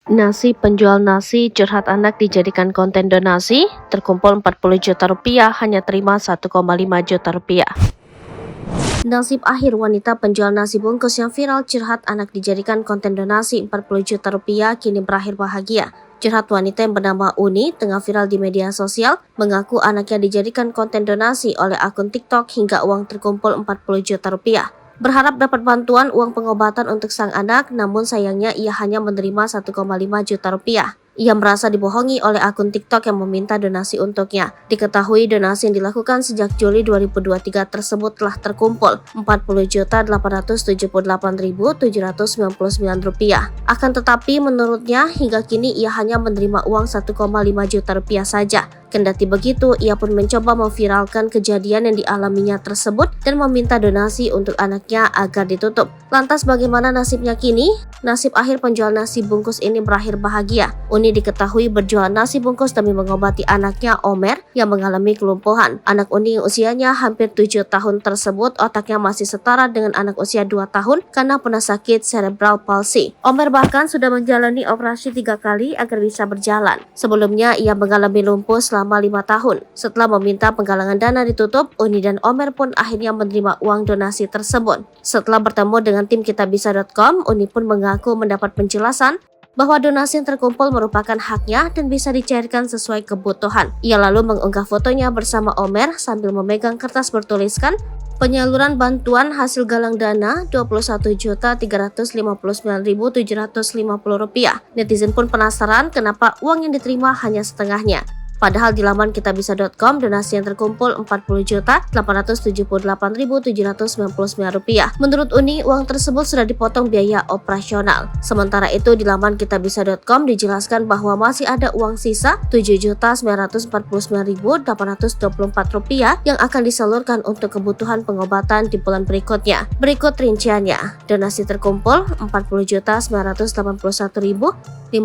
Nasi penjual nasi curhat anak dijadikan konten donasi, terkumpul 40 juta rupiah hanya terima 1,5 juta rupiah. Nasib akhir wanita penjual nasi bungkus yang viral curhat anak dijadikan konten donasi 40 juta rupiah kini berakhir bahagia. Curhat wanita yang bernama Uni tengah viral di media sosial mengaku anaknya dijadikan konten donasi oleh akun TikTok hingga uang terkumpul 40 juta rupiah. Berharap dapat bantuan uang pengobatan untuk sang anak, namun sayangnya ia hanya menerima 1,5 juta rupiah. Ia merasa dibohongi oleh akun TikTok yang meminta donasi untuknya. Diketahui donasi yang dilakukan sejak Juli 2023 tersebut telah terkumpul Rp40.878.799. Akan tetapi menurutnya hingga kini ia hanya menerima uang 1,5 juta rupiah saja. Kendati begitu, ia pun mencoba memviralkan kejadian yang dialaminya tersebut dan meminta donasi untuk anaknya agar ditutup. Lantas bagaimana nasibnya kini? Nasib akhir penjual nasi bungkus ini berakhir bahagia. Uni diketahui berjualan nasi bungkus demi mengobati anaknya Omer yang mengalami kelumpuhan. Anak Uni yang usianya hampir 7 tahun tersebut otaknya masih setara dengan anak usia 2 tahun karena pernah sakit cerebral palsy. Omer bahkan sudah menjalani operasi 3 kali agar bisa berjalan. Sebelumnya ia mengalami lumpuh selama 5 tahun. Setelah meminta penggalangan dana ditutup, Uni dan Omer pun akhirnya menerima uang donasi tersebut. Setelah bertemu dengan tim kitabisa.com, Uni pun mengaku mendapat penjelasan bahwa donasi yang terkumpul merupakan haknya dan bisa dicairkan sesuai kebutuhan. Ia lalu mengunggah fotonya bersama Omer sambil memegang kertas bertuliskan penyaluran bantuan hasil galang dana Rp21.359.750. Netizen pun penasaran kenapa uang yang diterima hanya setengahnya. Padahal di laman kitabisa.com donasi yang terkumpul Rp40.878.799. Menurut Uni, uang tersebut sudah dipotong biaya operasional. Sementara itu di laman kitabisa.com dijelaskan bahwa masih ada uang sisa Rp7.949.824 yang akan disalurkan untuk kebutuhan pengobatan di bulan berikutnya. Berikut rinciannya. Donasi terkumpul Rp40.981.508.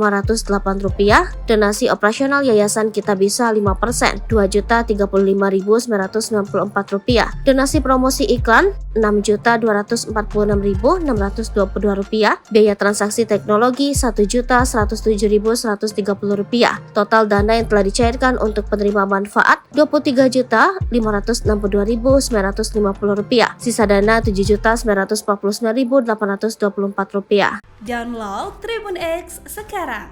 Donasi operasional Yayasan Kitabisa 5% Rp2.035.994. Donasi promosi iklan Rp6.246.622. Biaya transaksi teknologi Rp1.107.130. Total dana yang telah dicairkan untuk penerima manfaat Rp23.562.950. Sisa dana Rp7.949.824. Download Tribun X sekarang,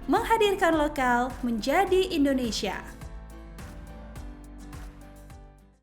menghadirkan lokal menjadi Indonesia.